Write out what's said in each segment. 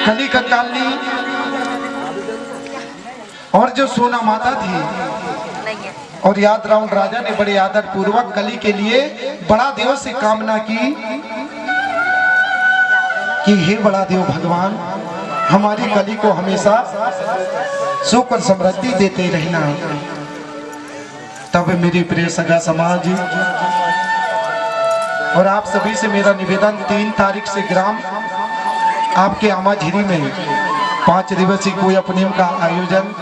कली कंकालनी और जो सोना माता थी, और याद राउंड राजा ने बड़े आदर पूर्वक कली के लिए बड़ा देव से कामना की कि हे बड़ा देव भगवान, हमारी कली को हमेशा सुख और समृद्धि देते रहना। तब मेरे प्रिय सगा समाज और आप सभी से मेरा निवेदन, 3 तारीख से ग्राम आपके आमाझिरी में 5 दिवसीय कोई अपनेम का आयोजन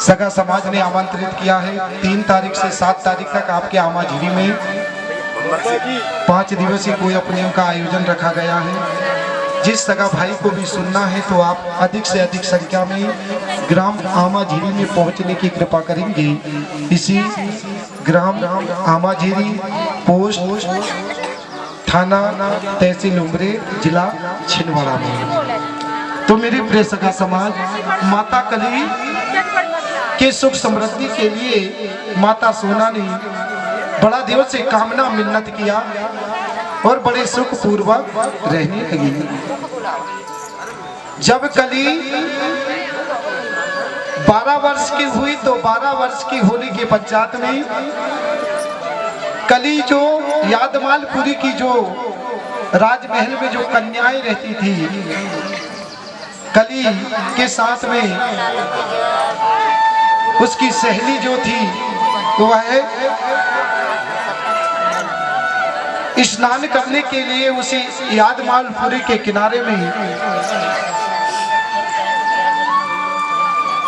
सगा समाज ने आमंत्रित किया है। 3 तारीख से 7 तारीख तक आपके आमाझिरी में 5 दिवसीय कोई अपनेम का आयोजन रखा गया है। जिस सगा भाई को भी सुनना है तो आप अधिक से अधिक संख्या में ग्राम आमाझिरी में पहुंचने की कृपा करेंगे। इसी ग्राम आमाझिरी, पोस्ट थाना तहसील उमरे, जिला छिंदवाड़ा में। तो मेरे प्रिय सगा समाज, माता कली के सुख समृद्धि के लिए माता सोना ने बड़ा देव से कामना मिन्नत किया और बड़े सुख पूर्वक रहने लगी। जब कली 12 वर्ष की हुई तो 12 वर्ष की होने के पश्चात में कली जो यादमालपुरी की जो राजमहल में जो कन्याएं रहती थी, कली के साथ में उसकी सहेली जो थी वह स्नान करने के लिए उसी यादमालपुरी के किनारे में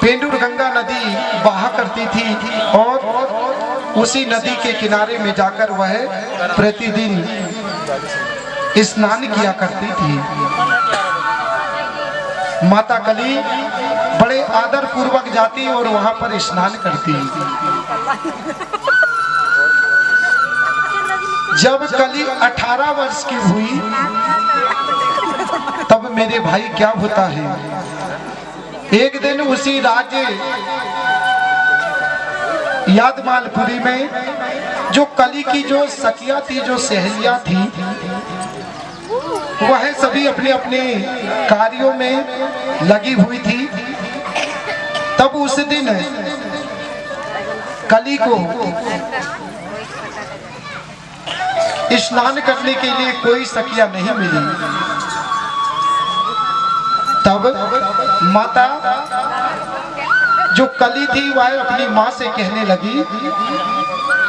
पेंडुर गंगा नदी बहा करती थी और उसी नदी के किनारे में जाकर वह प्रतिदिन स्नान किया करती थी। माता कली बड़े आदर पूर्वक जाती और वहां पर स्नान करती। जब कली 18 वर्ष की हुई तब मेरे भाई क्या होता है, एक दिन उसी राज्य यादमालपुरी में जो कली की जो सखियां थी, जो सहेलियां थी, वह सभी अपने अपने कार्यों में लगी हुई थी। तब उस दिन कली को स्नान करने के लिए कोई सखिया नहीं मिली। तब माता जो कली थी वह अपनी माँ से कहने लगी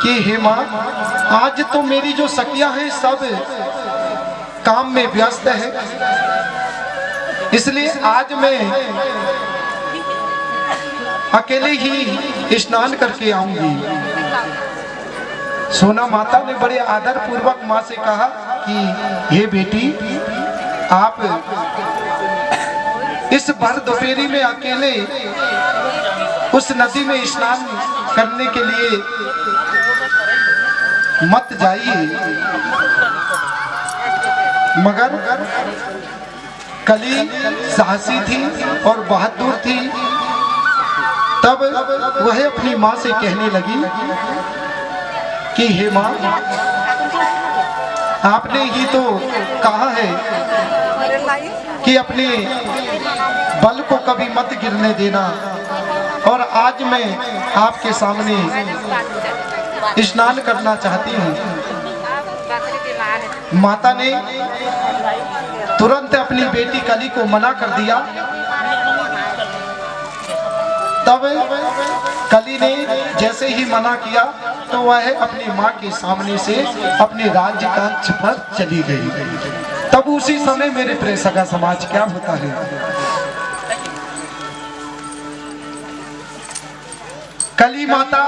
कि हे माँ, आज तो मेरी जो सखिया हैं सब काम में व्यस्त है, इसलिए आज मैं अकेले ही स्नान करके आऊंगी। सोना माता ने बड़े आदर पूर्वक माँ से कहा कि हे बेटी, आप इस भर दोपहरी में अकेले उस नदी में स्नान करने के लिए मत जाइए। मगर कली साहसी थी और बहादुर थी। तब वह अपनी माँ से कहने लगी कि हे माँ, आपने ही तो कहा है कि अपने बल को कभी मत गिरने देना, और आज मैं आपके सामने स्नान करना चाहती हूँ। माता ने तुरंत अपनी बेटी कली को मना कर दिया। तब कली ने जैसे ही मना किया तो वह अपनी माँ के सामने से अपने राज्य कक्ष पर चली गई। तब उसी समय मेरे प्रिय सगा समाज क्या होता है, कली माता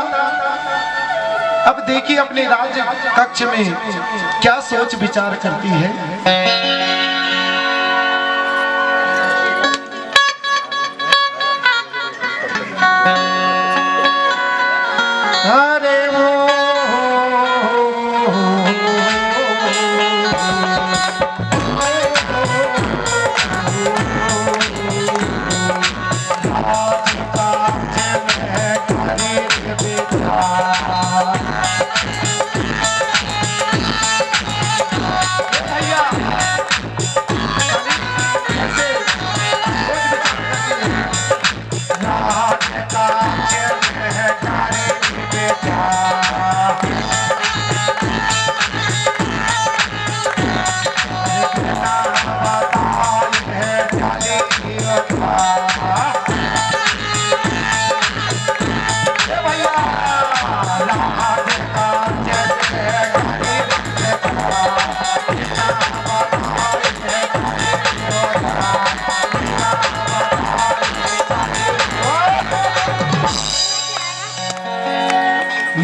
अब देखिए अपने राज्य कक्ष में क्या सोच विचार करती है।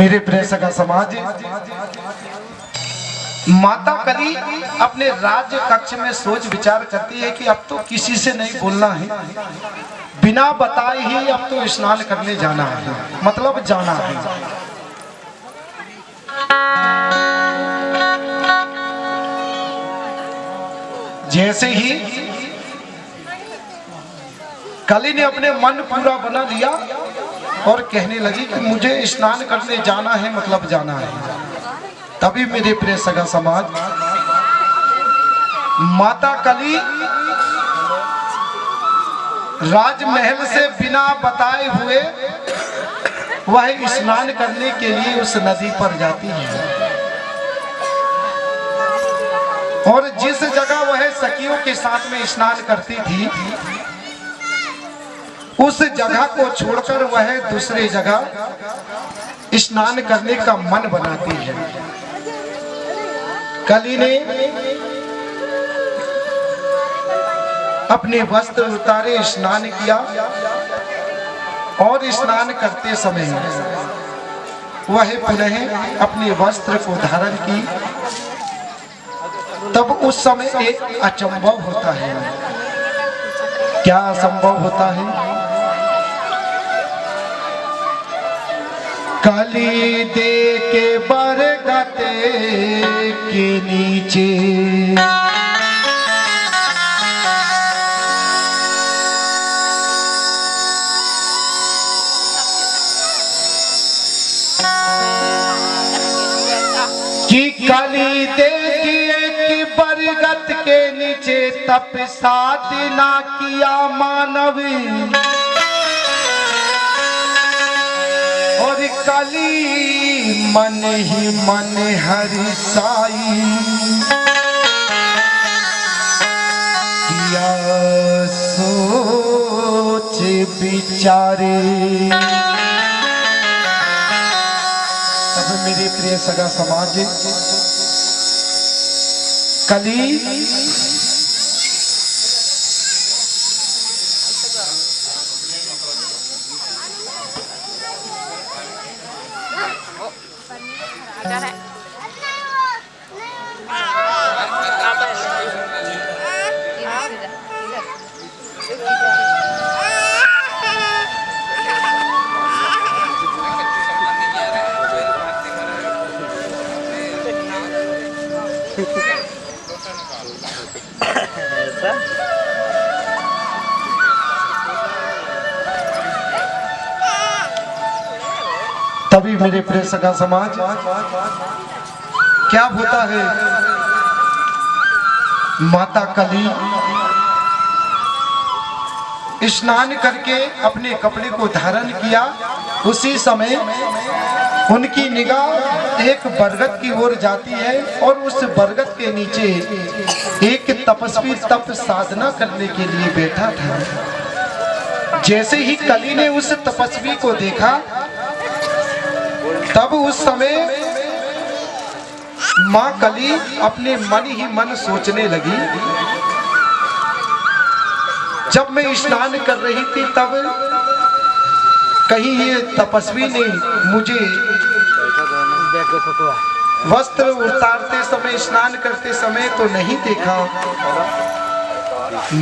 मेरे प्रिय सगा समाज, माता कली अपने राज्य कक्ष में सोच विचार करती है कि अब तो किसी से नहीं बोलना है, बिना बताए ही अब तो स्नान करने जाना है, मतलब जाना है। जैसे ही कली ने अपने मन पूरा बना लिया और कहने लगी कि मुझे स्नान करने जाना है, मतलब जाना है। तभी मेरे प्रिय सगा समाज, माता कली राजमहल से बिना बताए हुए वह स्नान करने के लिए उस नदी पर जाती है। और जिस जगह वह सखियों के साथ में स्नान करती थी, उस जगह को छोड़कर वह दूसरे जगह स्नान करने का मन बनाती है। कली ने अपने वस्त्र उतारे, स्नान किया और स्नान करते समय वह पुनः अपने वस्त्र को धारण की। तब उस समय एक अचंभव होता है। क्या असंभव होता है? कली दे के बरगद के नीचे कि कली दे के बरगद के नीचे तप साधना किया मानव, और कली मन ही मन हरिसाई किया सोच विचारे। तब मेरे प्रिय सगा समाज, कली तभी मेरे प्रिय सगा समाज, क्या होता है? माता कली स्नान करके अपने कपड़े को धारण किया। उसी समय उनकी निगाह एक बरगद की ओर जाती है और उस बरगद के नीचे एक तपस्वी तप साधना करने के लिए बैठा था। जैसे ही कली ने उस तपस्वी को देखा, तब उस समय मां कली अपने मन ही मन सोचने लगी, जब मैं स्नान कर रही थी तब कहीं ये तपस्वी ने मुझे वस्त्र उतारते समय, स्नान करते समय तो नहीं देखा।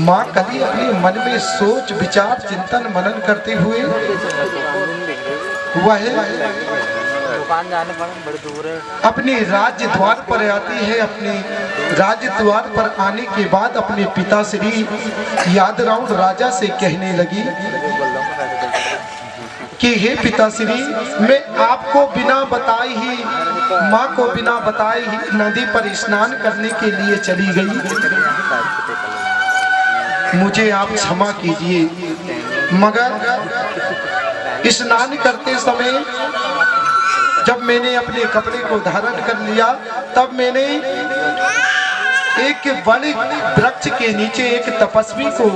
मां कली अपने मन में सोच विचार चिंतन मनन करते हुए वह अपने राज्य द्वार पर आती है। अपने राज्य द्वार पर आने के बाद अपने पिता श्री यादराव राजा से कहने लगी कि हे पिताश्री, मैं आपको बिना बताए ही, माँ को बिना बताए ही नदी पर स्नान करने के लिए चली गई। मुझे आप क्षमा कीजिए, मगर स्नान करते समय जब मैंने अपने कपड़े को धारण कर लिया, तब मैंने एक बड़े वृक्ष के नीचे एक तपस्वी को,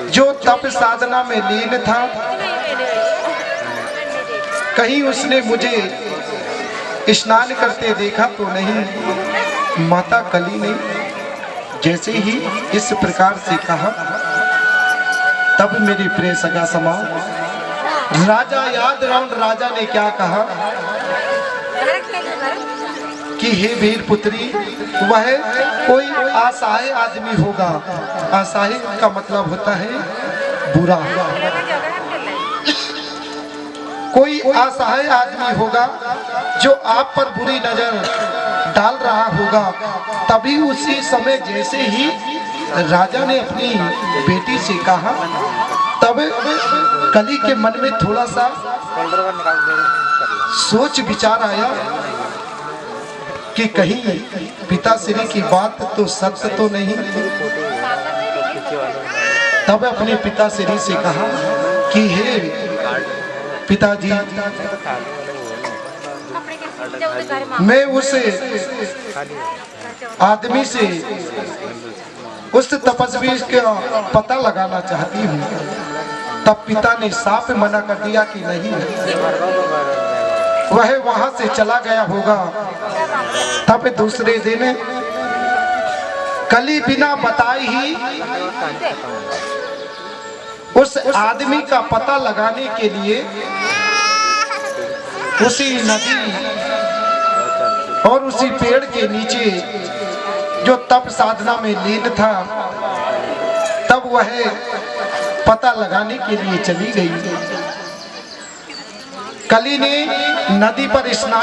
जो तप साधना में लीन था, कहीं उसने मुझे स्नान करते देखा तो नहीं। माता कली ने जैसे ही इस प्रकार से कहा, तब मेरे प्रिय सगा समाज राजा याद राउंड राजा ने क्या कहा कि हे वीर पुत्री, वह कोई असहाय आदमी होगा। असहाय का मतलब होता है बुरा। कोई असहाय आदमी होगा जो आप पर बुरी नजर डाल रहा होगा। तभी उसी समय जैसे ही राजा ने अपनी बेटी से कहा, तब कली के मन में थोड़ा सा सोच विचार आया कि कहीं पिताश्री की बात तो सत्य तो नहीं। तब अपने पिताश्री से कहा कि हे पिताजी, मैं उस आदमी से, उस तपस्वी का पता लगाना चाहती हूँ। तब पिता ने साफ मना कर दिया कि नहीं, वह वहां से चला गया होगा। तब दूसरे दिन कली बिना बताए ही उस आदमी का पता लगाने के लिए उसी नदी और उसी पेड़ के नीचे जो तप साधना में लीन था, तब वह पता लगाने के लिए चली गई। कली ने नदी पर स्नान